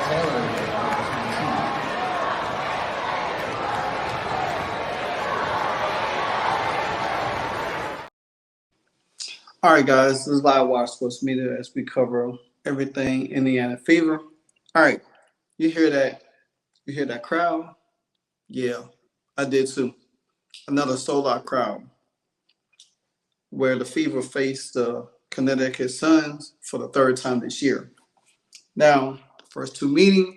All right, guys, this is LiveWire Sports Media as we cover everything Indiana Fever. All right, you hear that? You hear that crowd? Yeah, I did too. Another sold-out crowd where the Fever faced the Connecticut Suns for the third time this year. Now, first meeting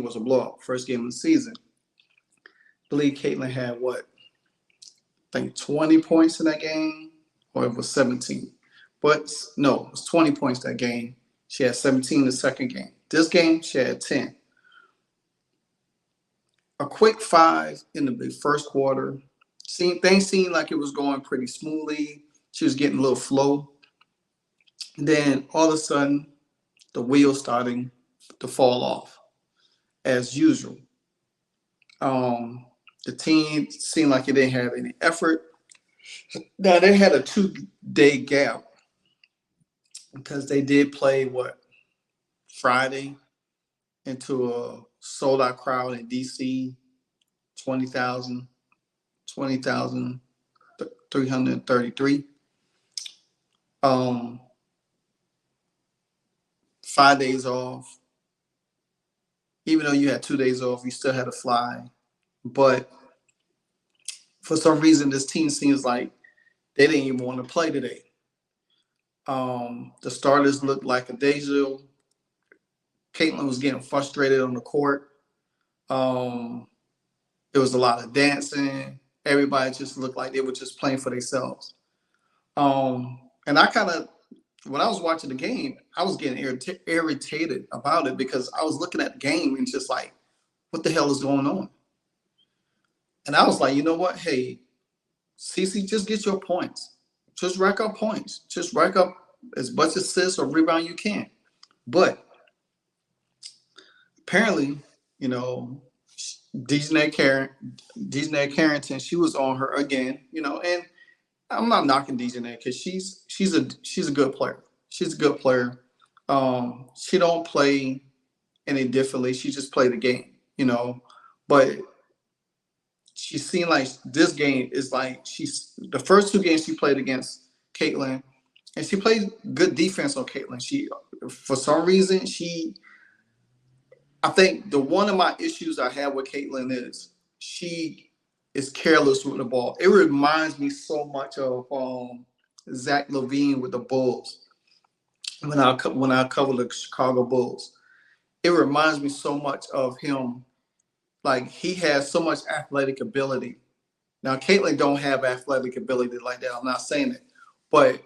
was a blowout, first game of the season. I believe Caitlin had what? I think 20 points in that game, or it was 17. But no, it was 20 points that game. She had 17 the second game. This game, she had 10. A quick 5 in the first quarter. Things seemed like it was going pretty smoothly. She was getting a little flow. And then all of a sudden, the wheels starting to fall off, as usual. The team seemed like it didn't have any effort. Now, they had a 2-day gap because they did play, Friday into a sold-out crowd in D.C., 20,333. 5 days off. Even though you had 2 days off, you still had to fly. But for some reason, this team seems like they didn't even want to play today. The starters looked like a deja. Caitlin was getting frustrated on the court. There was a lot of dancing. Everybody just looked like they were just playing for themselves. And when I was watching the game, I was getting irritated about it because I was looking at the game and just like, what the hell is going on? And I was like, you know what? Hey, Cece, just get your points. Just rack up points. Just rack up as much assists or rebound you can. But apparently, Dejanay Carrington, she was on her again, and I'm not knocking Dejanay because she's a good player. She's a good player. She don't play any differently. She just played the game, But she seemed like this game is like the first 2 games she played against Caitlin, and she played good defense on Caitlin. For some reason, I think one of my issues I have with Caitlin is she is careless with the ball. It reminds me so much of Zach LaVine with the Bulls when I cover the Chicago Bulls. It reminds me so much of him. Like, he has so much athletic ability. Now, Caitlin don't have athletic ability like that. I'm not saying it. But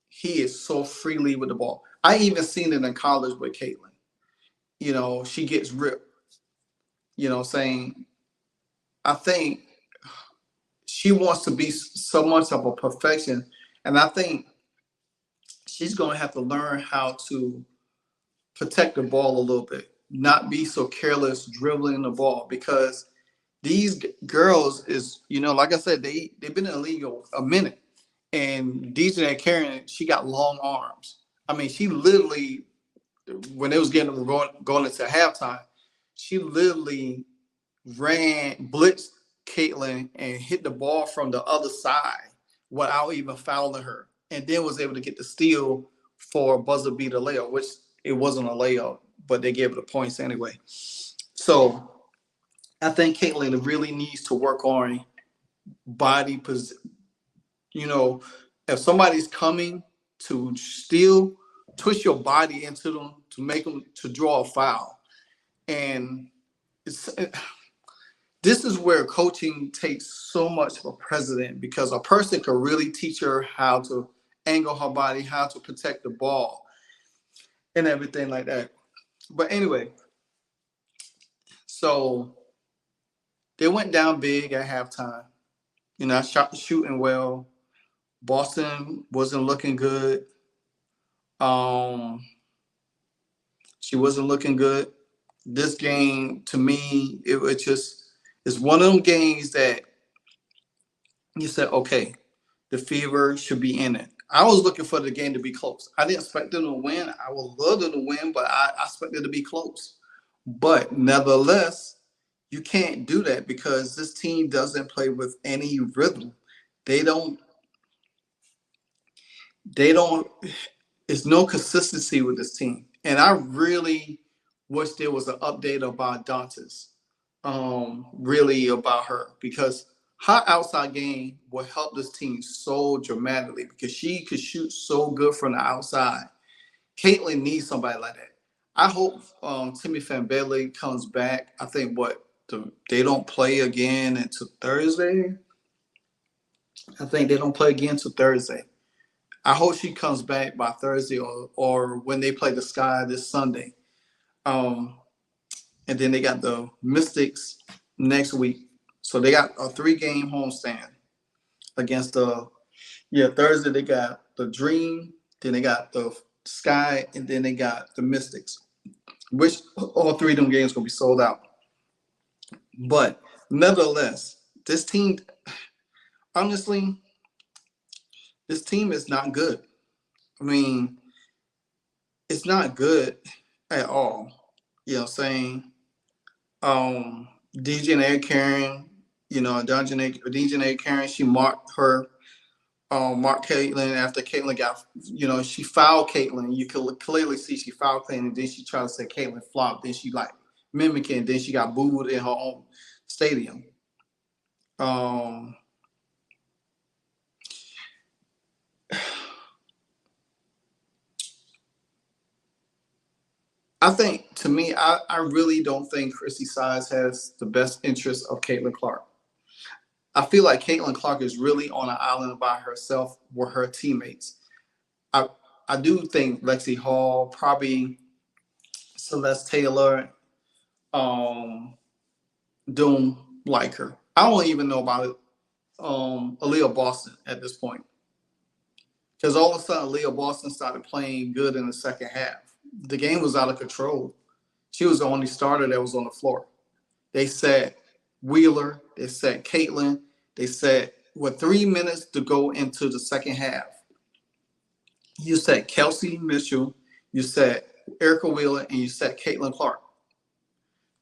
he is so freely with the ball. I even seen it in college with Caitlin. She gets ripped. Saying, I think she wants to be so much of a perfection. And I think she's going to have to learn how to protect the ball a little bit. Not be so careless dribbling the ball, because these girls is, like I said, they've been in the league a minute. And DJ Karen, she got long arms. I mean, she literally, when it was going into halftime, she literally blitzed Caitlin and hit the ball from the other side without even fouling her, and then was able to get the steal for a buzzer beater layup, which it wasn't a layup, but they gave it the points anyway. So I think Caitlin really needs to work on body position. If somebody's coming to steal, twist your body into them to make them to draw a foul. And this is where coaching takes so much of a precedent, because a person can really teach her how to angle her body, how to protect the ball, and everything like that. But anyway, so they went down big at halftime. I shot shooting well. Boston wasn't looking good. She wasn't looking good. This game, to me, it's one of them games that you said, okay, the Fever should be in it. I was looking for the game to be close. I didn't expect them to win. I would love them to win, but I expected it to be close. But nevertheless, you can't do that because this team doesn't play with any rhythm. They don't. They don't. It's no consistency with this team, and I really wish there was an update about Dantas, really about her, because her outside game will help this team so dramatically because she could shoot so good from the outside. Caitlin needs somebody like that. I hope Timmy Wnba comes back. I think they don't play again until Thursday. I think they don't play again until Thursday. I hope she comes back by Thursday or when they play the Sky this Sunday. And then they got the Mystics next week. So they got a 3-game homestand against Thursday they got the Dream, then they got the Sky, and then they got the Mystics, which all 3 of them games gonna be sold out. But nevertheless, this team, honestly, this team is not good. I mean, it's not good at all. You know what I'm saying? DJ and Eric Karen, DJ and Eric Karen, she marked Caitlin after Caitlin got, she fouled Caitlin. You could clearly see she fouled Caitlin, and then she tried to say Caitlin flopped. Then she mimicking, and then she got booed in her own stadium. I think, to me, I really don't think Christie Sides has the best interest of Caitlin Clark. I feel like Caitlin Clark is really on an island by herself with her teammates. I do think Lexi Hall, probably Celeste Taylor, don't like her. I don't even know about Aaliyah Boston at this point. Because all of a sudden, Aaliyah Boston started playing good in the second half. The game was out of control. She was the only starter that was on the floor. They said Wheeler, they said Caitlin, they said with 3 minutes to go into the second half, you said Kelsey Mitchell, you said Erica Wheeler, and you said Caitlin Clark.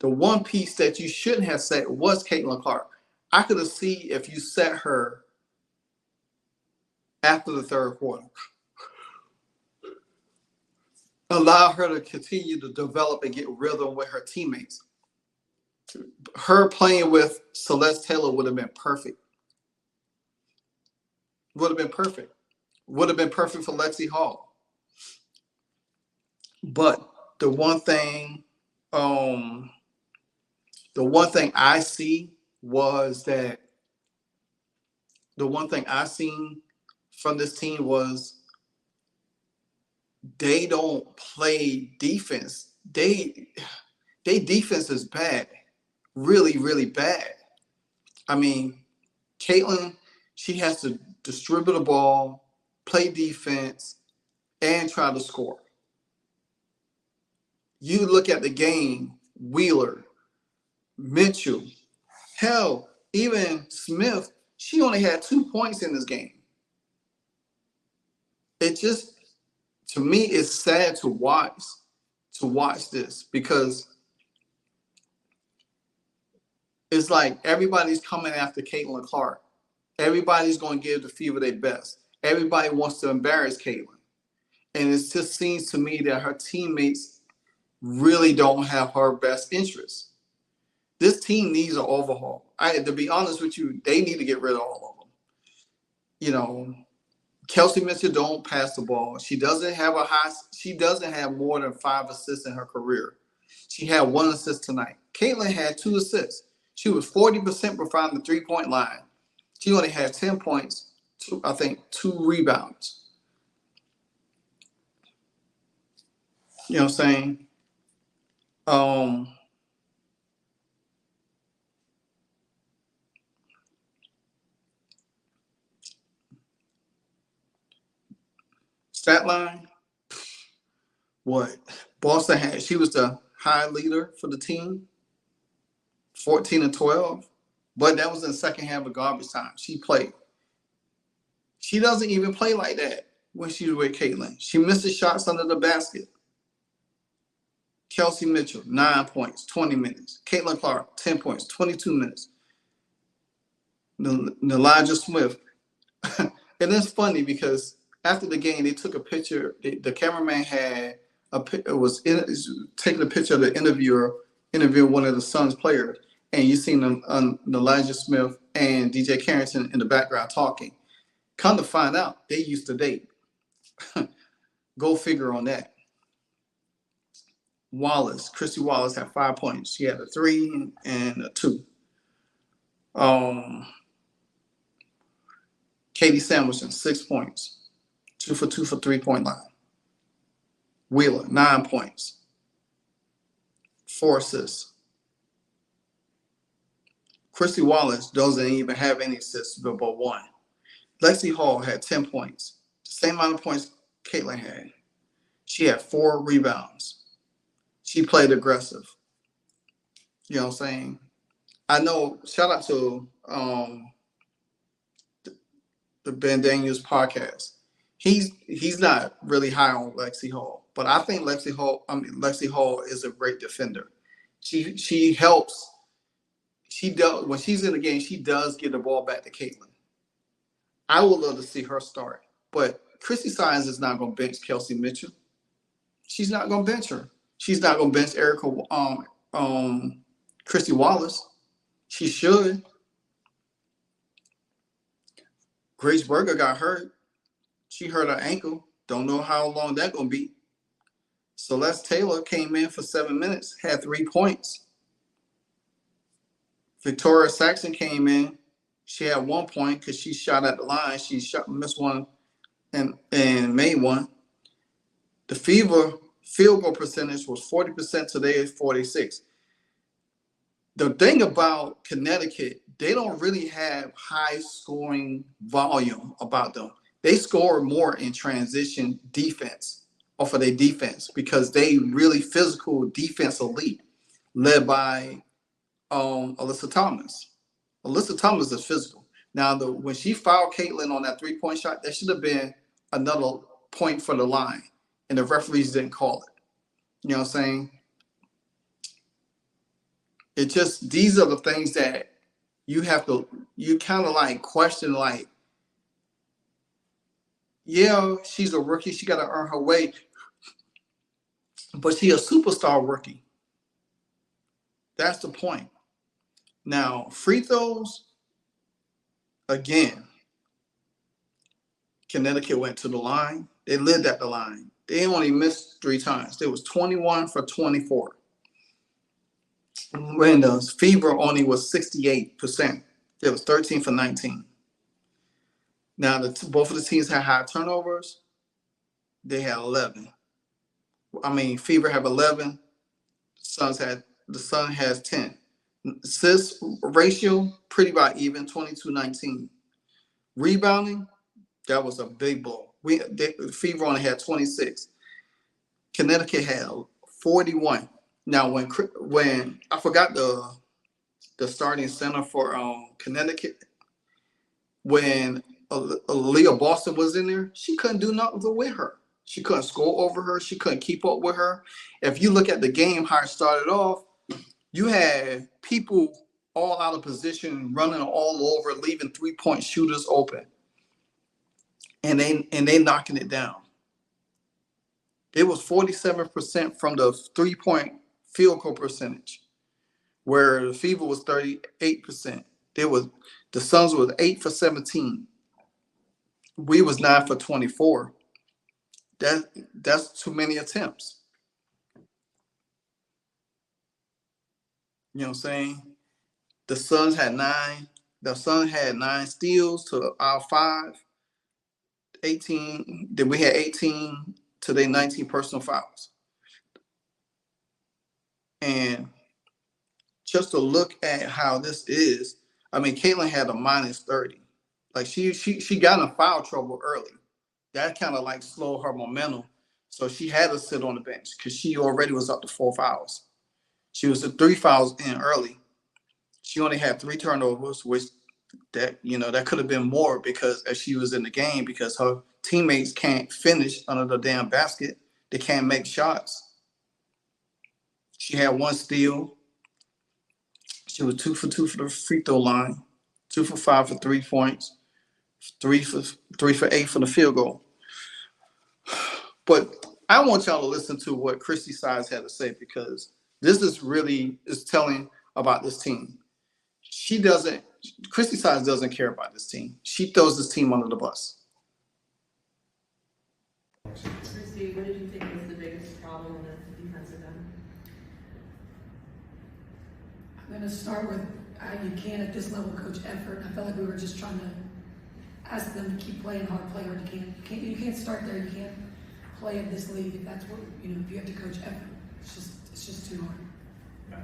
The one piece that you shouldn't have said was Caitlin Clark. I could have seen if you set her after the third quarter. Allow her to continue to develop and get rhythm with her teammates. Her playing with Celeste Taylor would have been perfect. Would have been perfect. Would have been perfect for Lexi Hall. But the one thing I see was that the one thing I seen from this team was they don't play defense. They defense is bad. Really, really bad. I mean, Caitlin, she has to distribute the ball, play defense, and try to score. You look at the game, Wheeler, Mitchell, hell, even Smith, she only had 2 points in this game. It just, to me, it's sad to watch this because it's like everybody's coming after Caitlin Clark. Everybody's going to give the Fever their best. Everybody wants to embarrass Caitlin. And it just seems to me that her teammates really don't have her best interests. This team needs an overhaul. To be honest with you, they need to get rid of all of them. Kelsey Mitchell don't pass the ball. She doesn't have more than 5 assists in her career. She had 1 assist tonight. Caitlin had 2 assists. She was 40% behind the 3-point line. She only had 10 points, 2 rebounds. You know what I'm saying? Stat line, what Boston had, she was the high leader for the team, 14 and 12, but that was in the second half of garbage time. She played. She doesn't even play like that. when she was with Caitlin. She missed the shots under the basket. Kelsey Mitchell, 9 points, 20 minutes. Caitlin Clark, 10 points, 22 minutes. Elijah Smith. And it's funny because after the game, they took a picture. The cameraman had taking a picture of the interviewer interviewing one of the Suns players, and you seen Elijah Smith and DJ Carrington in the background talking. Come to find out, they used to date. Go figure on that. Christy Wallace had 5 points. She had a 3 and a 2. Katie Sandwich, 6 points. 2 for 2 for 3-point line. Wheeler, 9 points. 4 assists. Christy Wallace doesn't even have any assists, but 1. Lexi Hall had 10 points. Same amount of points Caitlin had. She had 4 rebounds. She played aggressive. You know what I'm saying? I know, shout out to the Ben Daniels podcast. He's not really high on Lexi Hall, but I think Lexi Hall is a great defender. She helps. When she's in the game, she does get the ball back to Caitlin. I would love to see her start, but Christie Sides is not going to bench Kelsey Mitchell. She's not going to bench her. She's not going to bench Christy Wallace. She should. Grace Berger got hurt. She hurt her ankle. Don't know how long that's going to be. Celeste Taylor came in for 7 minutes, had 3 points. Victoria Saxon came in. She had 1 point because she shot at the line. She missed one and made one. The Fever field goal percentage was 40%. Today is 46%. The thing about Connecticut, they don't really have high scoring volume about them. They score more in transition defense off of their defense because they really physical defense elite led by Alyssa Thomas. Alyssa Thomas is physical. Now, when she fouled Caitlin on that 3-point shot, that should have been another point for the line, and the referees didn't call it. You know what I'm saying? It just, these are the things that you kind of like question, like, yeah, she's a rookie. She got to earn her way. But she's a superstar rookie. That's the point. Now, free throws, again, Connecticut went to the line. They lived at the line. They only missed 3 times. They was 21 for 24. When the Fever only was 68%. It was 13 for 19. Now, both of the teams had high turnovers. They had 11. Fever have 11. The Sun has 10. Assist ratio, pretty about even, 22-19. Rebounding, that was a big blow. Fever only had 26. Connecticut had 41. Now, when I forgot the starting center for Connecticut, when Aaliyah Boston was in there, she couldn't do nothing with her. She couldn't score over her. She couldn't keep up with her. If you look at the game, how it started off, you had people all out of position, running all over, leaving 3-point shooters open. And they knocking it down. It was 47% from the 3-point field goal percentage, where the Fever was 38%. The Suns was 8 for 17. We was 9 for 24. That's too many attempts. You know what I'm saying? The Suns had 9. The Suns had 9 steals to our 5. 18. Then we had 18 to their 19 personal fouls. And just to look at how this is, Caitlin had a -30. Like she got in foul trouble early. That kind of like slowed her momentum. So she had to sit on the bench because she already was up to 4 fouls. She was at 3 fouls in early. She only had 3 turnovers, which that could have been more because as she was in the game, because teammates can't finish under the damn basket. They can't make shots. She had 1 steal. She was 2 for 2 for the free throw line, 2 for 5 for 3 points, 3 for 8 for the field goal. But I want y'all to listen to what Christie Sides had to say, because this is telling about this team. Christie Sides doesn't care about this team. She throws this team under the bus. Chrissy, what did you think was the biggest problem on the defensive end? I'm going to start with, you can't at this level coach effort. I felt like we were just trying to ask them to keep playing hard, play hard. You can't start there. You can't play at this league if that's what, if you have to coach effort. It's just too hard. Okay.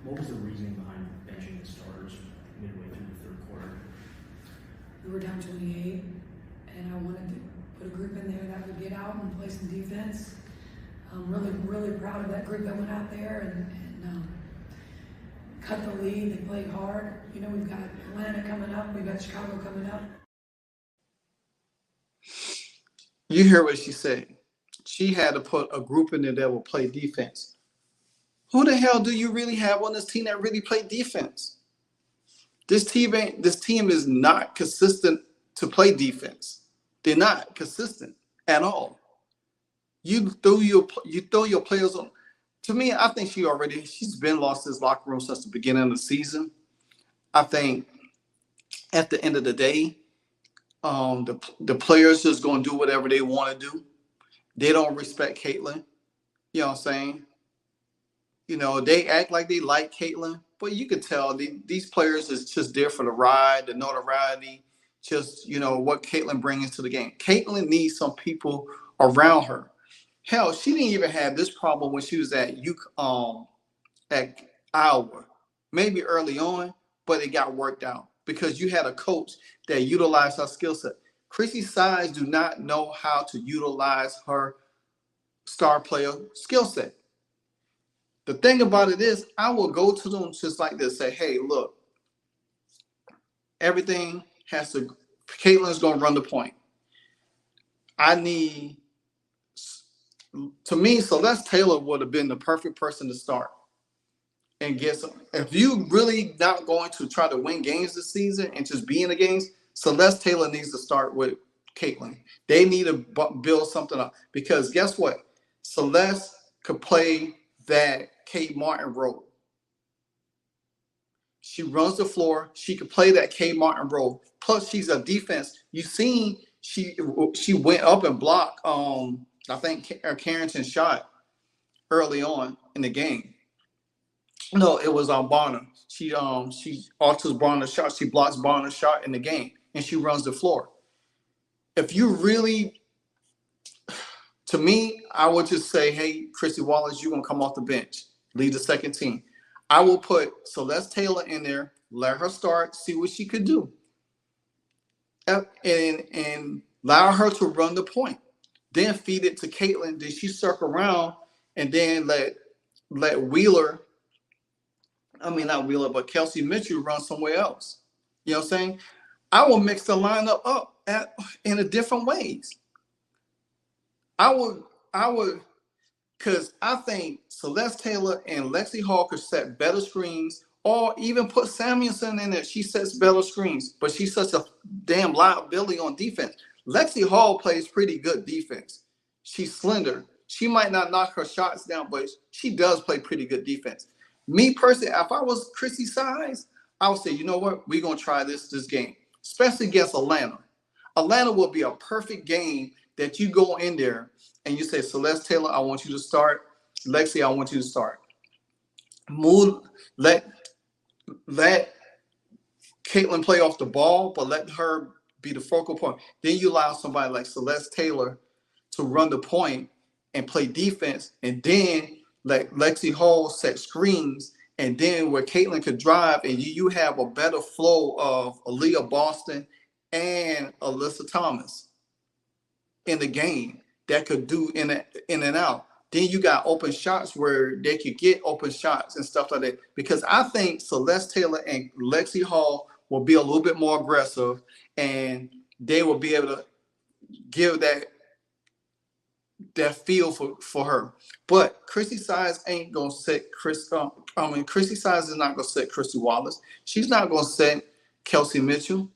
What was the reasoning behind benching the starters midway through the third quarter? We were down 28, and I wanted to put a group in there that would get out and play some defense. I'm really proud of that group that went out there and cut the lead. They played hard. We've got Atlanta coming up. We've got Chicago coming up. You hear what she said. She had to put a group in there that will play defense. Who the hell do you really have on this team that really play defense? This team is not consistent to play defense. They're not consistent at all. You throw your players on. To me, I think she's been lost this locker room since the beginning of the season. I think at the end of the day, the players just going to do whatever they want to do. They don't respect Caitlin. You know what I'm saying? They act like they like Caitlin, but you could tell these players is just there for the ride, the notoriety, just, what Caitlin brings to the game. Caitlin needs some people around her. Hell, she didn't even have this problem when she was at Iowa. Maybe early on, but it got worked out because you had a coach that utilized her skill set. Christie Sides do not know how to utilize her star player skill set. The thing about it is, I will go to them just like this, say, hey, look, everything has to, Caitlin's going to run the point. To me, Celeste Taylor would have been the perfect person to start and get some. If you really not going to try to win games this season and just be in the games, Celeste Taylor needs to start with Caitlin. They need to build something up because guess what? Celeste could play that Kate Martin role. She runs the floor. She could play that Kate Martin role. Plus, she's a defense. You seen she went up and blocked. I think Carrington shot early on in the game. No, it was on Bonner. She alters Bonner's shot. She blocks Bonner's shot in the game, and she runs the floor. If you really, to me, I would just say, hey, Chrissy Wallace, you're gonna come off the bench, lead the second team. I will put Celeste Taylor in there, let her start, see what she could do, and allow her to run the point. Then feed it to Caitlin. Then she circle around and then let Wheeler, not Wheeler, but Kelsey Mitchell run somewhere else. You know what I'm saying? I will mix the lineup up in a different ways. I would, because I think Celeste Taylor and Lexi Hall could set better screens, or even put Samuelson in there. She sets better screens, but she's such a damn liability on defense. Lexi Hall plays pretty good defense. She's slender. She might not knock her shots down, but she does play pretty good defense. Me personally, if I was Chrissy Sides, I would say, you know what? We're going to try this game, especially against Atlanta. Atlanta will be a perfect game that you go in there and you say, Celeste Taylor, I want you to start. Lexi, I want you to start. Let Caitlin play off the ball, but let her be the focal point. Then you allow somebody like Celeste Taylor to run the point and play defense, and then let Lexi Hall set screens, and then where Caitlin could drive, and you have a better flow of Aaliyah Boston and Alyssa Thomas in the game that could do in and out. Then you got open shots where they could get open shots and stuff like that. Because I think Celeste Taylor and Lexi Hall will be a little bit more aggressive, and they will be able to give that feel for her. But Christie Sides ain't gonna set Christie Sides is not gonna set Christy Wallace. She's not gonna set Kelsey Mitchell.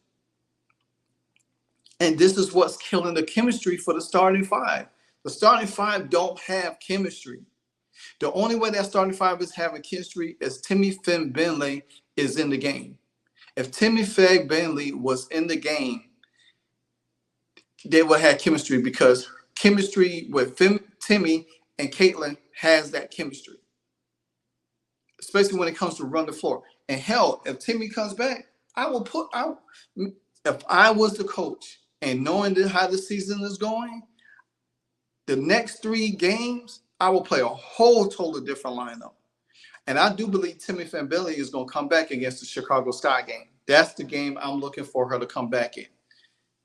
And this is what's killing the chemistry for the starting five. The starting five don't have chemistry. The only way that starting five is having chemistry is Timmy Finn Bentley is in the game. If Timmy Finn Bentley was in the game, they would have chemistry because chemistry with Timmy and Caitlin has that chemistry, especially when it comes to run the floor. And hell, if Timmy comes back, I will put out. If I was the coach and knowing how the season is going, the next 3 games, I will play a whole totally different lineup. And I do believe Timmy Fambelli is going to come back against the Chicago Sky game. That's the game I'm looking for her to come back in.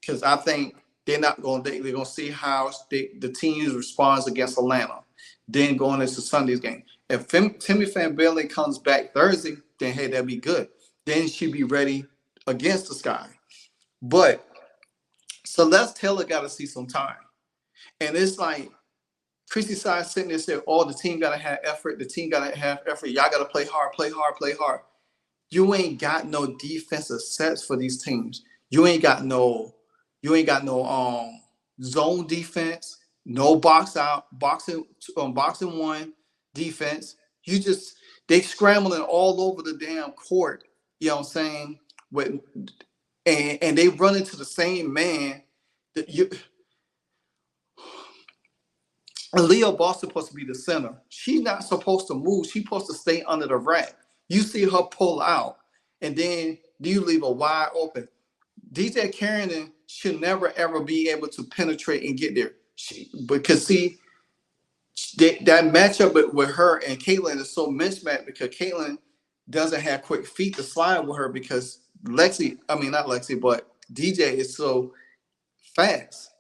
Because I think they're going to see how the teams responds against Atlanta. Then going into Sunday's game. If Timmy Fambelli comes back Thursday, then hey, that'd be good. Then she'd be ready against the Sky. But Celeste Taylor got to see some time. And it's like Christie Sides sitting there saying, the team got to have effort. The team got to have effort. Y'all got to play hard, play hard, play hard. You ain't got no defensive sets for these teams. You ain't got no zone defense, no boxing one defense. They scrambling all over the damn court. You know what I'm saying? And they run into the same man that Leo Boston supposed to be the center. She's not supposed to move. She's supposed to stay under the rack. You see her pull out, and then you leave her wide open. DJ Carrington should never, ever be able to penetrate and get there. Because see, that matchup with her and Caitlin is so mismatched because Caitlin doesn't have quick feet to slide with her because not Lexi, but DJ is so fast.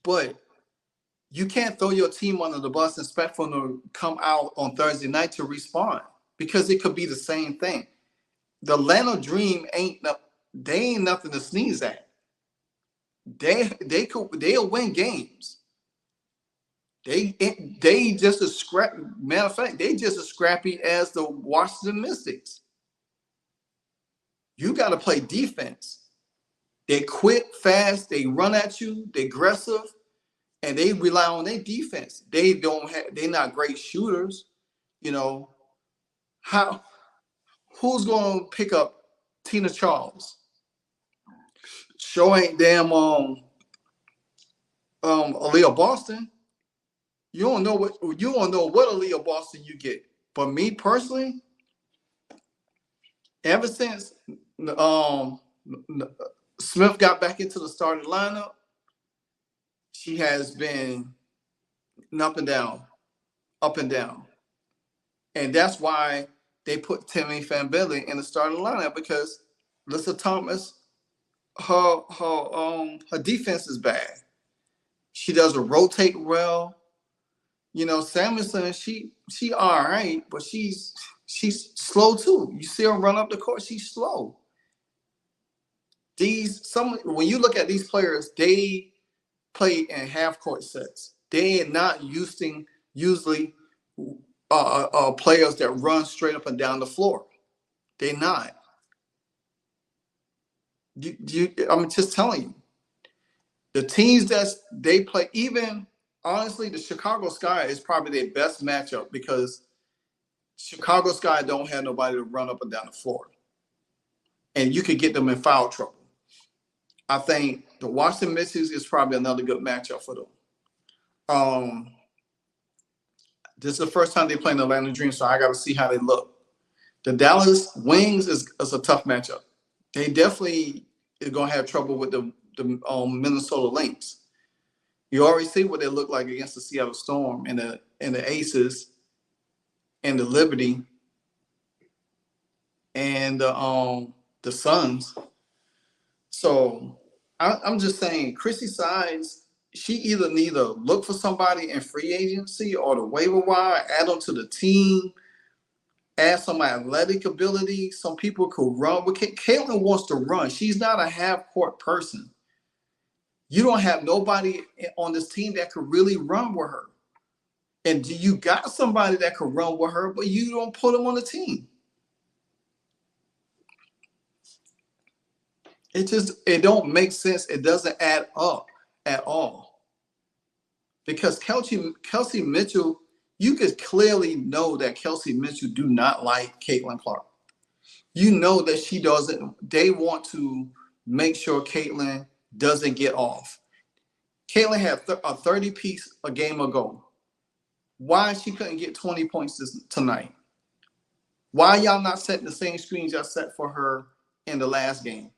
But you can't throw your team under the bus and expect for them to come out on Thursday night to respond because it could be the same thing. The Atlanta Dream ain't nothing to sneeze at. They'll win games. They just as scrappy. Matter of fact, they just as scrappy as the Washington Mystics. You got to play defense. They quit fast. They run at you. They're aggressive, and they rely on their defense. They're not great shooters. You know who's going to pick up Tina Charles? Sure ain't damn Aaliyah Boston. You don't know what Aaliyah Boston you get. But me personally, ever since Smith got back into the starting lineup, she has been up and down. And that's why they put Timmy Fambelli in the starting lineup because Lisa Thomas, her defense is bad. She doesn't rotate well. You know, Samuelson, she all right, but she's slow too. You see her run up the court, she's slow. When you look at these players, they play in half court sets. They are not usually players that run straight up and down the floor. They're not. I'm just telling you. The teams that they play, even honestly, the Chicago Sky is probably their best matchup because Chicago Sky don't have nobody to run up and down the floor. And you could get them in foul trouble. I think the Washington Mystics is probably another good matchup for them. This is the first time they play in the Atlanta Dream, so I got to see how they look. The Dallas Wings is a tough matchup. They definitely are going to have trouble with the Minnesota Lynx. You already see what they look like against the Seattle Storm and the Aces and the Liberty and the Suns. So I'm just saying, Christie Sides, she either need to look for somebody in free agency or the waiver wire, add them to the team, add some athletic ability. Some people could run. Caitlin wants to run. She's not a half-court person. You don't have nobody on this team that could really run with her. And you got somebody that could run with her, but you don't put them on the team. It don't make sense. It doesn't add up at all. Because Kelsey Mitchell, you could clearly know that Kelsey Mitchell do not like Caitlin Clark. You know that she doesn't. They want to make sure Caitlin doesn't get off. Caitlin had a 30-piece a game ago. Why she couldn't get 20 points tonight? Why y'all not setting the same screens y'all set for her in the last game?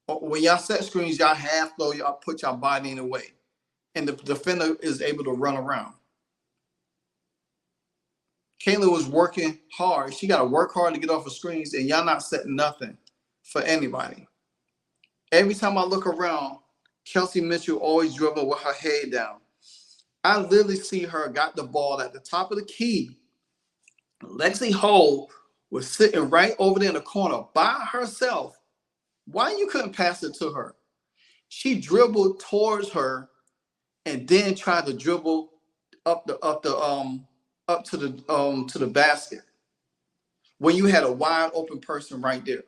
When y'all set screens, y'all half though, y'all put y'all body in the way. And the defender is able to run around. Kayla was working hard. She got to work hard to get off of screens, and y'all not setting nothing for anybody. Every time I look around, Kelsey Mitchell always dribbling with her head down. I literally see her got the ball at the top of the key. Lexi Hall was sitting right over there in the corner by herself. Why you couldn't pass it to her? She dribbled towards her and then tried to dribble up to the basket when you had a wide open person right there.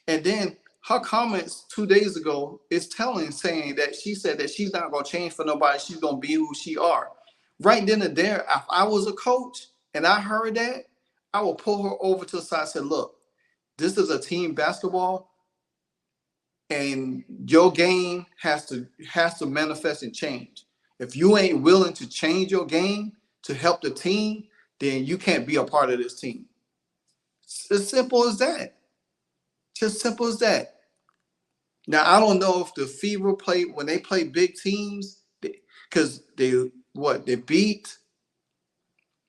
And then her comments 2 days ago is telling, saying that she said that she's not going to change for nobody. She's going to be who she are. Right then and there, if I was a coach and I heard that, I would pull her over to the side and say, look, this is a team basketball, and your game has to manifest and change. If you ain't willing to change your game to help the team, then you can't be a part of this team. It's as simple as that. Just simple as that. Now, I don't know if the Fever play when they play big teams, because they beat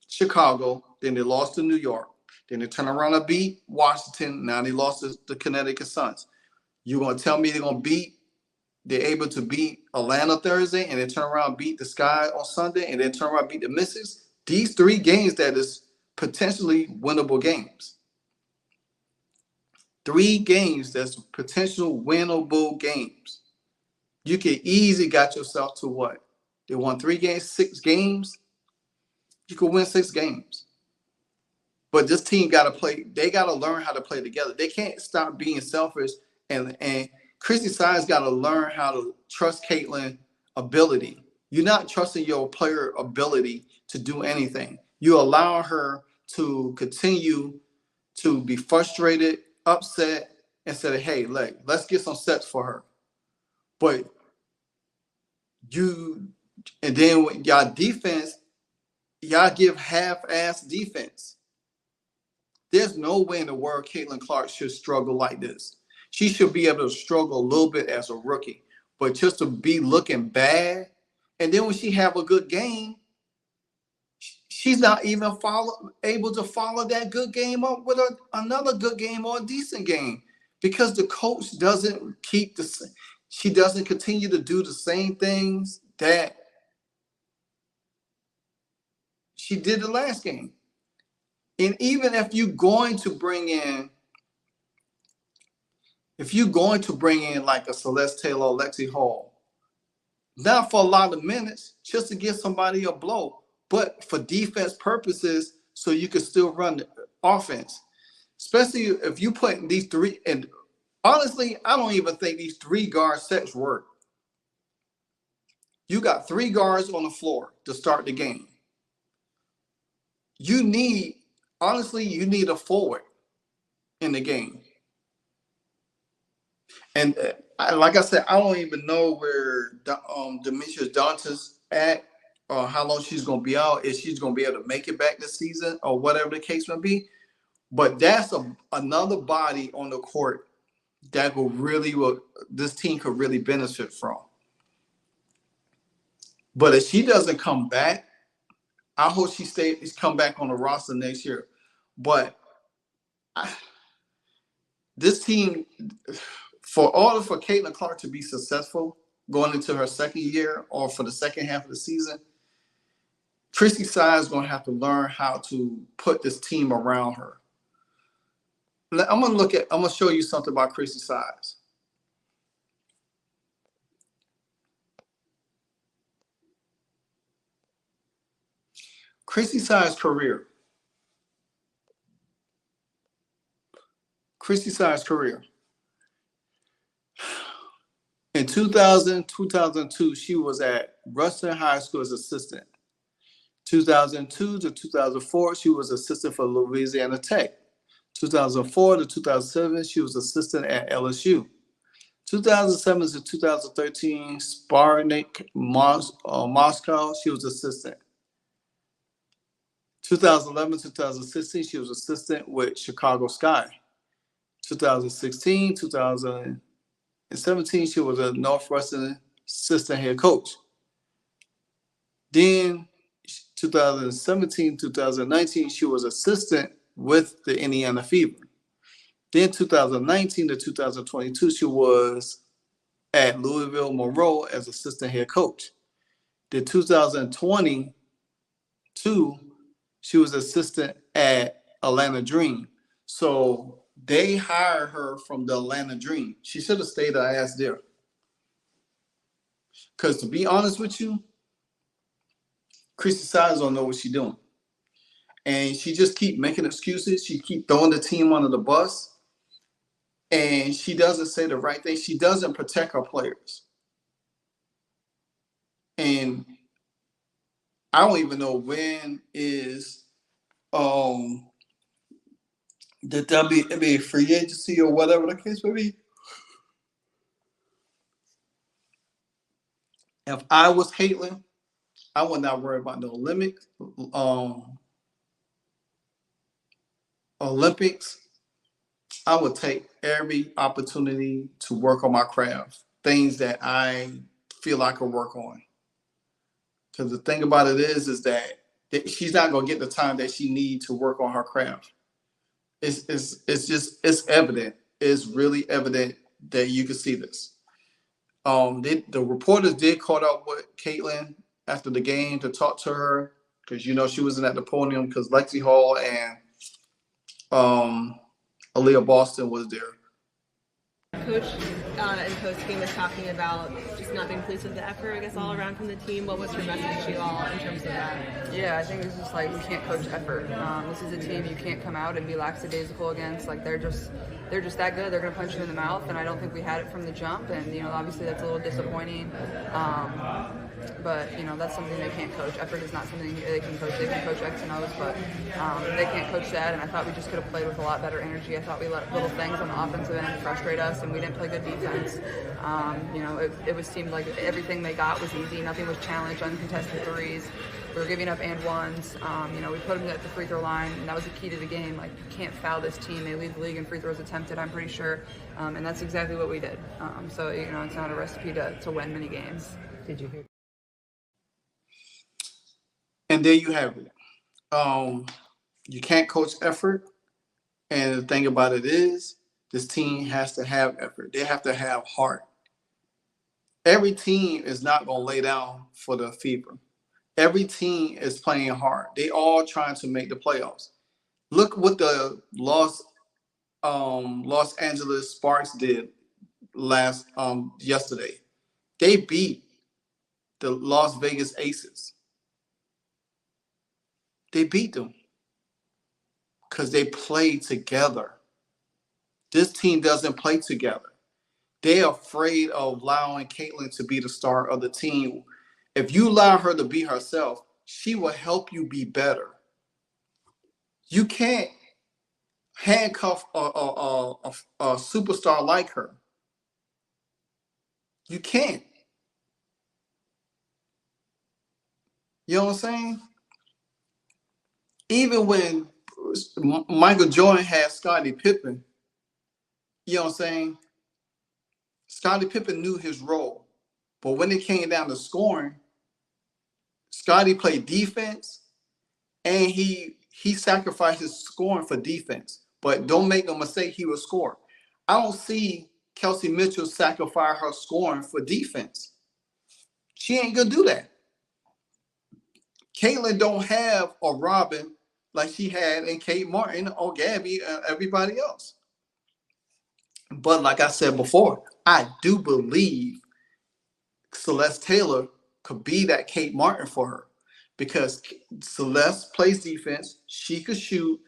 Chicago, then they lost to New York, then they turn around and beat Washington. Now they lost to the Connecticut Suns. You gonna tell me they're able to beat Atlanta Thursday and then turn around and beat the Sky on Sunday and then turn around and beat the Misses? These 3 games that is potentially winnable games. 3 games that's potential winnable games. You can easily got yourself to what? They won 3 games, 6 games. You could win 6 games. But this team got to play. They got to learn how to play together. They can't stop being selfish. And Christie Sides got to learn how to trust Caitlin's ability. You're not trusting your player ability to do anything. You allow her to continue to be frustrated, upset, and say, hey, let's get some sets for her. But and then with y'all defense, y'all give half-ass defense. There's no way in the world Caitlin Clark should struggle like this. She should be able to struggle a little bit as a rookie, but just to be looking bad, and then when she have a good game, she's not even able to follow that good game up with another good game or a decent game, because the coach doesn't she doesn't continue to do the same things that she did the last game. And even if you're going to bring in like a Celeste Taylor or Lexi Hall, not for a lot of minutes, just to give somebody a blow, but for defense purposes, so you can still run the offense. Especially if you put these 3, and honestly, I don't even think these 3 guard sets work. You got 3 guards on the floor to start the game. You need a forward in the game. And like I said, I don't even know where Demetrius Dantas at, or how long she's going to be out, if she's going to be able to make it back this season or whatever the case may be. But that's another body on the court that this team could really benefit from. But if she doesn't come back, I hope she come back on the roster next year. But this team, for Caitlin Clark to be successful going into her second year or for the second half of the season, Christie Sides is going to have to learn how to put this team around her. I'm gonna show you something about Christie Sides. Christie Sides' career. Christie Sides' career. In 2000, 2002, she was at Ruston High School as assistant. 2002 to 2004, she was assistant for Louisiana Tech. 2004 to 2007, she was assistant at LSU. 2007 to 2013, Sparnik Moscow, she was assistant. 2011 to 2016, she was assistant with Chicago Sky. 2016, 2017, she was a Northwestern assistant head coach. Then 2017, 2019, she was assistant with the Indiana Fever. Then 2019 to 2022, she was at Louisville Monroe as assistant head coach. Then 2022, she was assistant at Atlanta Dream. So they hired her from the Atlanta Dream. She should have stayed her ass there. Because to be honest with you, Christie Sides don't know what she's doing. And she just keep making excuses. She keep throwing the team under the bus. And she doesn't say the right thing. She doesn't protect her players. And I don't even know when is the WNBA free agency or whatever the case may be. If I was Caitlin, I would not worry about the Olympics. I would take every opportunity to work on my craft, things that I feel I could work on. Because the thing about it is that she's not going to get the time that she needs to work on her craft. It's evident. It's really evident that you can see this. The reporters did call up with Caitlin after the game to talk to her because she wasn't at the podium because Lexi Hall and Aaliyah Boston was there. Coach and Coach team was talking about just not being pleased with the effort, I guess, all around from the team. What was your message to you all in terms of that? Yeah, I think it's just like we can't coach effort. This is a team you can't come out and be lackadaisical against. Like they're just that good. They're going to punch you in the mouth, and I don't think we had it from the jump. And obviously that's a little disappointing. But that's something they can't coach. Effort is not something they can coach. They can coach X and O's, but they can't coach that. And I thought we just could have played with a lot better energy. I thought we let little things on the offensive end frustrate us, and we didn't play good defense. It seemed like everything they got was easy. Nothing was challenged, uncontested threes. We were giving up and ones. We put them at the free throw line, and that was the key to the game. Like, you can't foul this team. They lead the league in free throws attempted, I'm pretty sure. And that's exactly what we did. So it's not a recipe to win many games. Did you hear? And there you have it. You can't coach effort. And the thing about it is, this team has to have effort. They have to have heart. Every team is not going to lay down for the Fever. Every team is playing hard. They all trying to make the playoffs. Look what the Los Angeles Sparks did yesterday. They beat the Las Vegas Aces. They beat them because they played together. This team doesn't play together. They're afraid of allowing Caitlin to be the star of the team. If you allow her to be herself, she will help you be better. You can't handcuff a superstar like her. You can't. You know what I'm saying? Even when Michael Jordan had Scottie Pippen, you know what I'm saying? Scottie Pippen knew his role. But when it came down to scoring, Scottie played defense, and he sacrificed his scoring for defense. But don't make no mistake, he will score. I don't see Kelsey Mitchell sacrifice her scoring for defense. She ain't gonna do that. Caitlin don't have a Robin like she had in Kate Martin or Gabby and everybody else. But like I said before, I do believe Celeste Taylor could be that Kate Martin for her, because Celeste plays defense, she could shoot,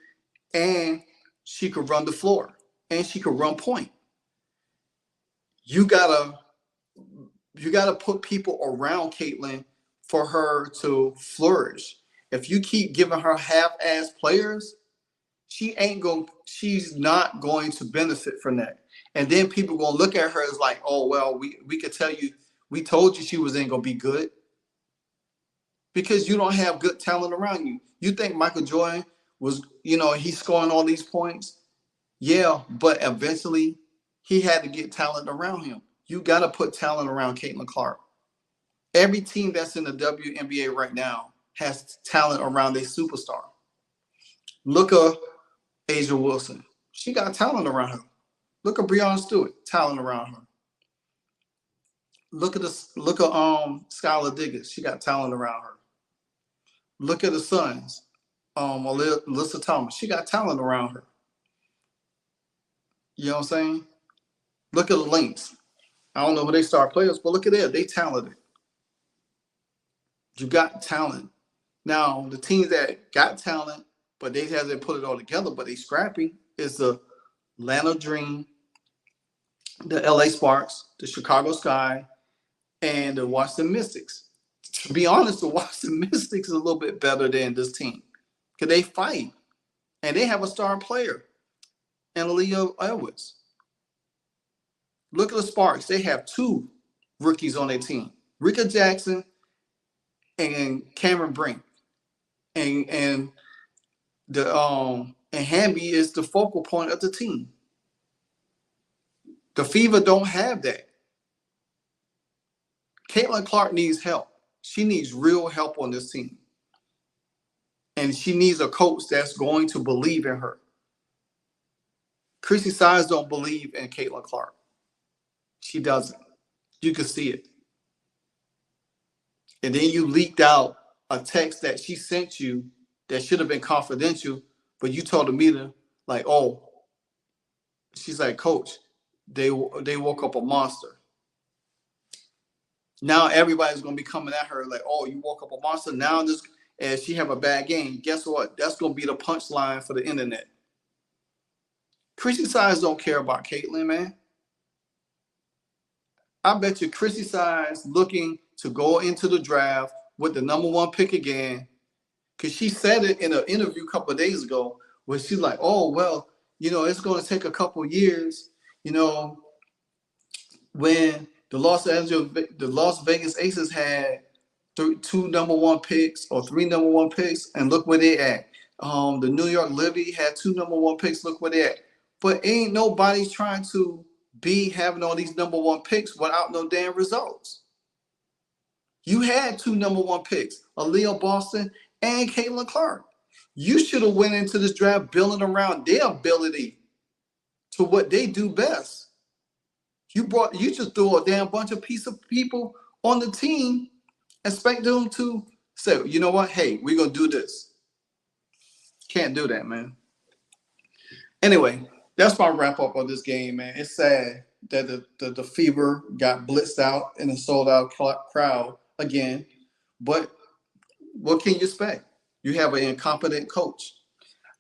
and she could run the floor, and she could run point. You gotta put people around Caitlin for her to flourish. If you keep giving her half-ass players, she's not going to benefit from that. And then people gonna look at her as like, oh well, we could tell you, we told you she wasn't gonna be good, because you don't have good talent around you. You think Michael Jordan was, he's scoring all these points? Yeah, but eventually he had to get talent around him. You got to put talent around Caitlin Clark. Every team that's in the WNBA right now has talent around their superstar. Look at Asia Wilson. She got talent around her. Look at Breonna Stewart, talent around her. Look at Skylar Diggins. She got talent around her. Look at the Suns. Alyssa Thomas. She got talent around her. You know what I'm saying? Look at the Lynx. I don't know who they star players, but look at them. They talented. You got talent. Now, the teams that got talent, but they hasn't put it all together, but they scrappy, is the Atlanta Dream, the LA Sparks, the Chicago Sky, and the Washington Mystics. To be honest, the Washington Mystics is a little bit better than this team, because they fight, and they have a star player, and Leo Edwards. Look at the Sparks. They have 2 rookies on their team, Rika Jackson and Cameron Brink, and Wnba is the focal point of the team. The Fever don't have that. Caitlin Clark needs help. She needs real help on this team. And she needs a coach that's going to believe in her. Christie Sides don't believe in Caitlin Clark. She doesn't. You can see it. And then you leaked out a text that she sent you that should have been confidential, but you told the media, like, oh, she's like, Coach, they woke up a monster. Now everybody's going to be coming at her like, oh, you woke up a monster. Now and she have a bad game. Guess what? That's going to be the punchline for the internet. Christie Sides don't care about Caitlin, man. I bet you Christie Sides looking to go into the draft with the #1 pick again, because she said it in an interview a couple of days ago where she's like, oh, well, it's going to take a couple of years, when the Las Vegas Aces had 2 #1 picks or 3 #1 picks, and look where they at. The New York Liberty had 2 #1 picks, look where they at. But ain't nobody's trying to be having all these #1 picks without no damn results. You had 2 #1 picks, Aaliyah Boston and Caitlin Clark. You should have went into this draft building around their ability to what they do best. You just threw a damn bunch of people on the team, expect them to say, you know what? Hey, we're going to do this. Can't do that, man. Anyway, that's my wrap up of this game, man. It's sad that the Fever got blitzed out in a sold out crowd again. But what can you expect? You have an incompetent coach.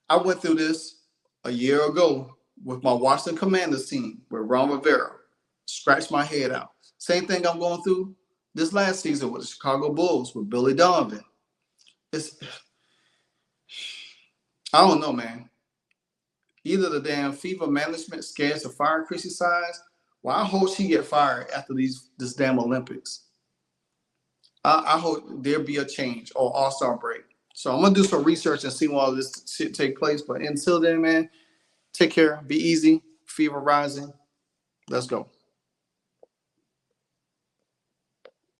I went through this a year ago with my Washington Commanders team with Ron Rivera. Scratched my head out. Same thing I'm going through this last season with the Chicago Bulls with Billy Donovan. I don't know, man. Either the damn Fever management scared to fire Chrissy Sides. Well, I hope she get fired after this damn Olympics. I hope there be a change or all-star break. So I'm going to do some research and see when all this shit take place. But until then, man, take care. Be easy. Fever rising. Let's go.